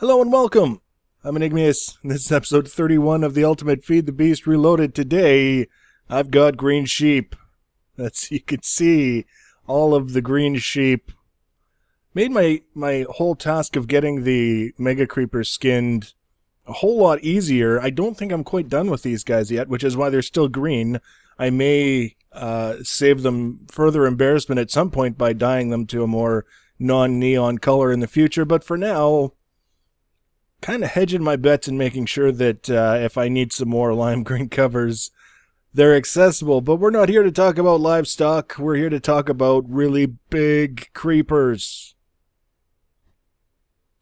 Hello and welcome. I'm Enigmius. This is episode 31 of the Ultimate Feed the Beast Reloaded. Today, I've got green sheep. You can see all of the green sheep. Made my whole task of getting the Mega Creeper skinned a whole lot easier. I don't think I'm quite done with these guys yet, which is why they're still green. I may save them further embarrassment at some point by dyeing them to a more non-neon color in the future, but for now, kind of hedging my bets and making sure that if I need some more lime green covers, they're accessible. But we're not here to talk about livestock. We're here to talk about really big creepers.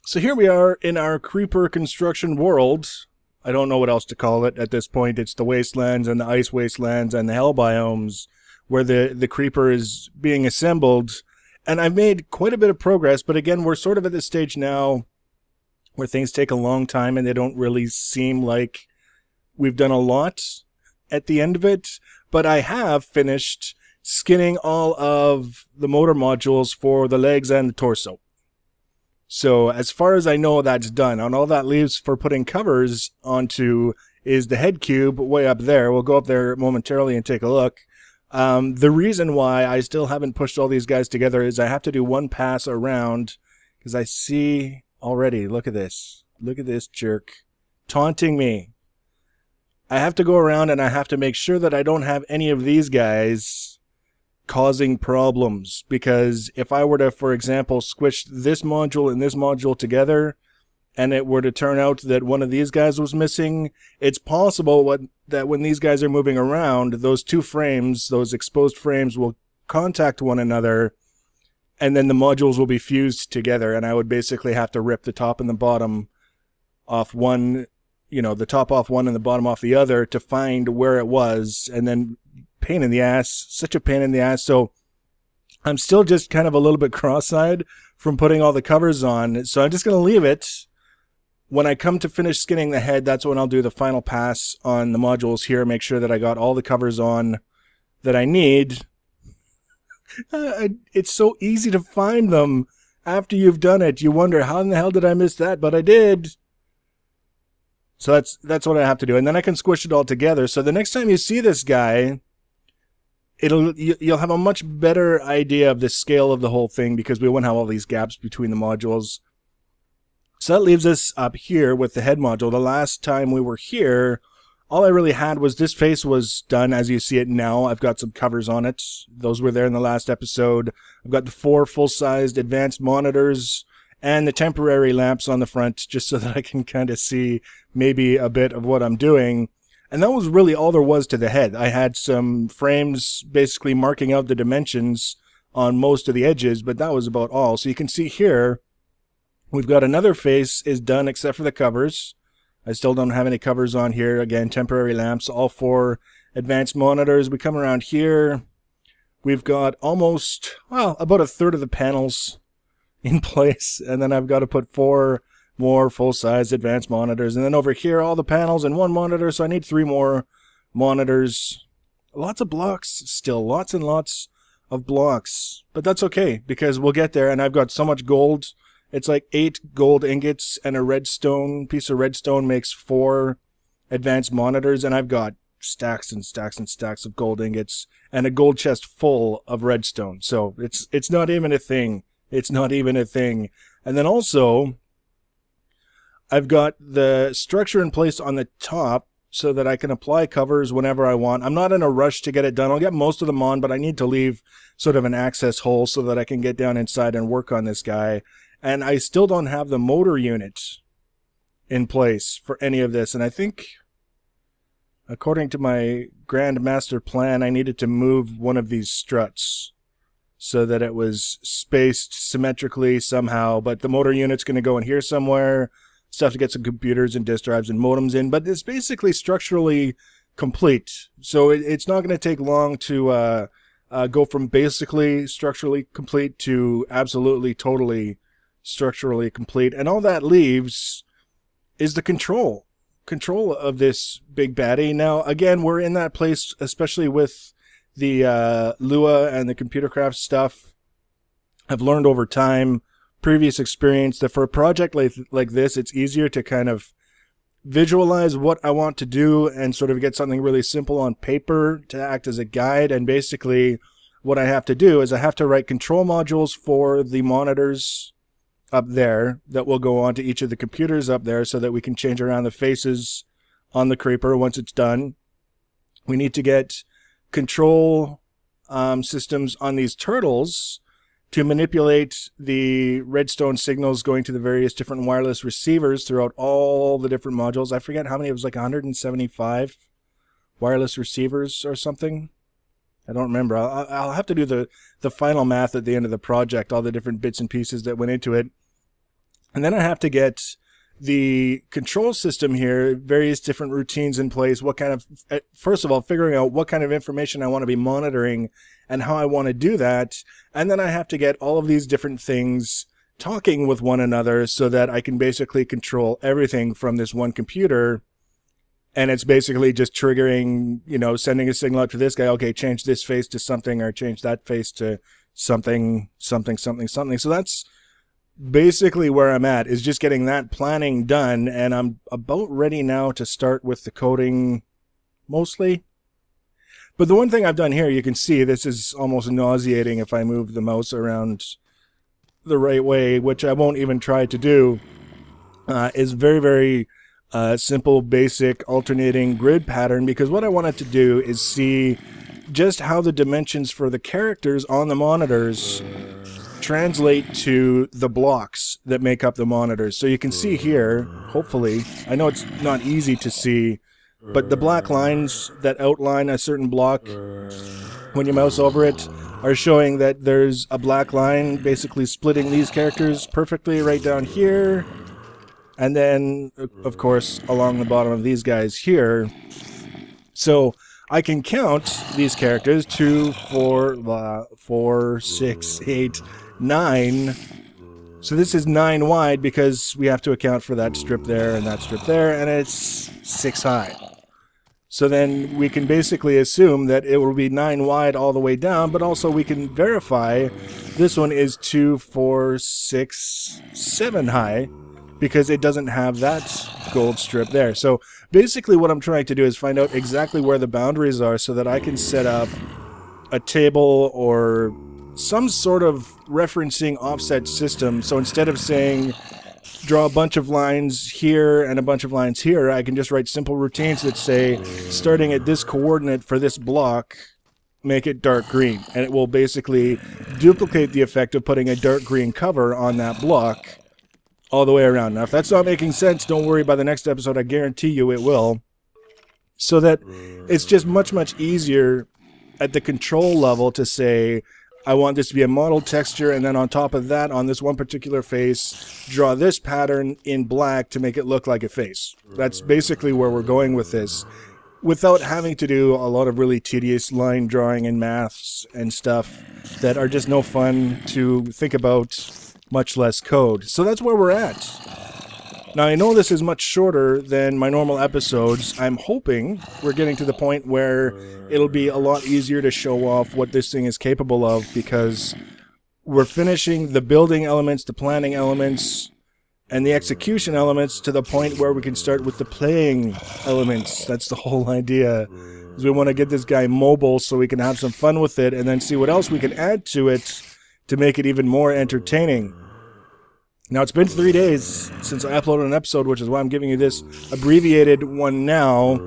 So here we are in our creeper construction world. I don't know what else to call it at this point. It's the wastelands and the ice wastelands and the hell biomes where the creeper is being assembled. And I've made quite a bit of progress, but again, we're sort of at this stage now where things take a long time and they don't really seem like we've done a lot at the end of it. But I have finished skinning all of the motor modules for the legs and the torso. So as far as I know, that's done. And all that leaves for putting covers onto is the head cube way up there. We'll go up there momentarily and take a look. The reason why I still haven't pushed all these guys together is I have to do one pass around because I see... already, look at this. Look at this jerk. Taunting me. I have to go around and I have to make sure that I don't have any of these guys causing problems. Because if I were to, for example, squish this module and this module together, and it were to turn out that one of these guys was missing, it's possible that when these guys are moving around, those two frames, those exposed frames, will contact one another, and then the modules will be fused together, and I would basically have to rip the top and the bottom off one, the top off one and the bottom off the other to find where it was, and then pain in the ass, such a pain in the ass. So I'm still just kind of a little bit cross-eyed from putting all the covers on, so I'm just going to leave it. When I come to finish skinning the head, that's when I'll do the final pass on the modules here, make sure that I got all the covers on that I need. It's so easy to find them after you've done it. You wonder, how in the hell did I miss that? But I did. So that's what I have to do. And then I can squish it all together. So the next time you see this guy, you'll have a much better idea of the scale of the whole thing because we won't have all these gaps between the modules. So that leaves us up here with the head module. The last time we were here, all I really had was this face was done as you see it now. I've got some covers on it. Those were there in the last episode. I've got the 4 full-sized advanced monitors and the temporary lamps on the front just so that I can kind of see maybe a bit of what I'm doing. And that was really all there was to the head. I had some frames basically marking out the dimensions on most of the edges, but that was about all. So you can see here, we've got another face is done except for the covers. I still don't have any covers on here. Again, temporary lamps, all 4 advanced monitors. We come around here. We've got almost, about a third of the panels in place. And then I've got to put 4 more full-size advanced monitors. And then over here, all the panels in one monitor. So I need 3 more monitors. Lots of blocks still. Lots and lots of blocks. But that's okay because we'll get there. And I've got so much gold. It's like 8 gold ingots and a redstone. Piece of redstone makes 4 advanced monitors, and I've got stacks and stacks and stacks of gold ingots and a gold chest full of redstone. So it's not even a thing. It's not even a thing. And then also, I've got the structure in place on the top so that I can apply covers whenever I want. I'm not in a rush to get it done. I'll get most of them on, but I need to leave sort of an access hole so that I can get down inside and work on this guy. And I still don't have the motor unit in place for any of this. And I think, according to my grand master plan, I needed to move one of these struts so that it was spaced symmetrically somehow. But the motor unit's going to go in here somewhere. Still have to get some computers and disk drives and modems in. But it's basically structurally complete. So it's not going to take long to go from basically structurally complete to absolutely, totally structurally complete. And all that leaves is the control of this big baddie. Now, again, we're in that place, especially with the Lua and the computer craft stuff. I've learned over time previous experience that for a project like this, it's easier to kind of visualize what I want to do and sort of get something really simple on paper to act as a guide. And basically what I have to do is I have to write control modules for the monitors up there that will go onto each of the computers up there so that we can change around the faces on the creeper once it's done. We need to get control systems on these turtles to manipulate the redstone signals going to the various different wireless receivers throughout all the different modules. I forget how many, it was like 175 wireless receivers or something. I don't remember. I'll have to do the final math at the end of the project, all the different bits and pieces that went into it. And then I have to get the control system here, various different routines in place, what kind of, first of all, figuring out what kind of information I want to be monitoring and how I want to do that. And then I have to get all of these different things talking with one another so that I can basically control everything from this one computer. And it's basically just triggering, you know, sending a signal out to this guy, okay, change this face to something, or change that face to something, something, something, something. So that's basically where I'm at, is just getting that planning done, and I'm about ready now to start with the coding, mostly. But the one thing I've done here, you can see this is almost nauseating if I move the mouse around the right way, which I won't even try to do, is very, very simple, basic, alternating grid pattern, because what I wanted to do is see just how the dimensions for the characters on the monitors translate to the blocks that make up the monitors. So you can see here, hopefully, I know it's not easy to see, but the black lines that outline a certain block when you mouse over it are showing that there's a black line basically splitting these characters perfectly right down here. And then, of course, along the bottom of these guys here. So I can count these characters 2, 4, 6, 8, 9. So this is 9 wide because we have to account for that strip there and that strip there, and it's 6 high. So then we can basically assume that it will be 9 wide all the way down, but also we can verify this one is 2, 4, 6, 7 high, because it doesn't have that gold strip there. So basically what I'm trying to do is find out exactly where the boundaries are so that I can set up a table or some sort of referencing offset system. So instead of saying draw a bunch of lines here and a bunch of lines here, I can just write simple routines that say starting at this coordinate for this block, make it dark green. And it will basically duplicate the effect of putting a dark green cover on that block all the way around. Now, if that's not making sense, don't worry, by the next episode, I guarantee you it will. So that it's just much, much easier at the control level to say, I want this to be a model texture, and then on top of that, on this one particular face, draw this pattern in black to make it look like a face. That's basically where we're going with this, without having to do a lot of really tedious line drawing and maths and stuff that are just no fun to think about, much less code. So that's where we're at. Now, I know this is much shorter than my normal episodes. I'm hoping we're getting to the point where it'll be a lot easier to show off what this thing is capable of, because we're finishing the building elements, the planning elements, and the execution elements to the point where we can start with the playing elements. That's the whole idea. Is we want to get this guy mobile so we can have some fun with it and then see what else we can add to it to make it even more entertaining. Now, it's been 3 days since I uploaded an episode, which is why I'm giving you this abbreviated one now,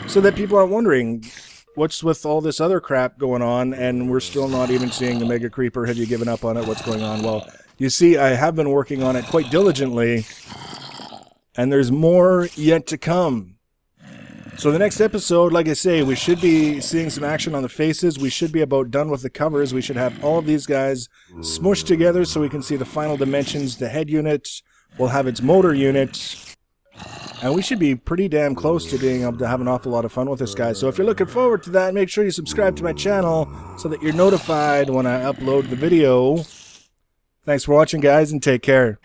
so that people aren't wondering, what's with all this other crap going on, and we're still not even seeing the Mega Creeper? Have you given up on it? What's going on? Well, you see, I have been working on it quite diligently, and there's more yet to come. So the next episode, like I say, we should be seeing some action on the faces. We should be about done with the covers. We should have all of these guys smushed together so we can see the final dimensions. The head unit will have its motor unit. And we should be pretty damn close to being able to have an awful lot of fun with this guy. So if you're looking forward to that, make sure you subscribe to my channel so that you're notified when I upload the video. Thanks for watching, guys, and take care.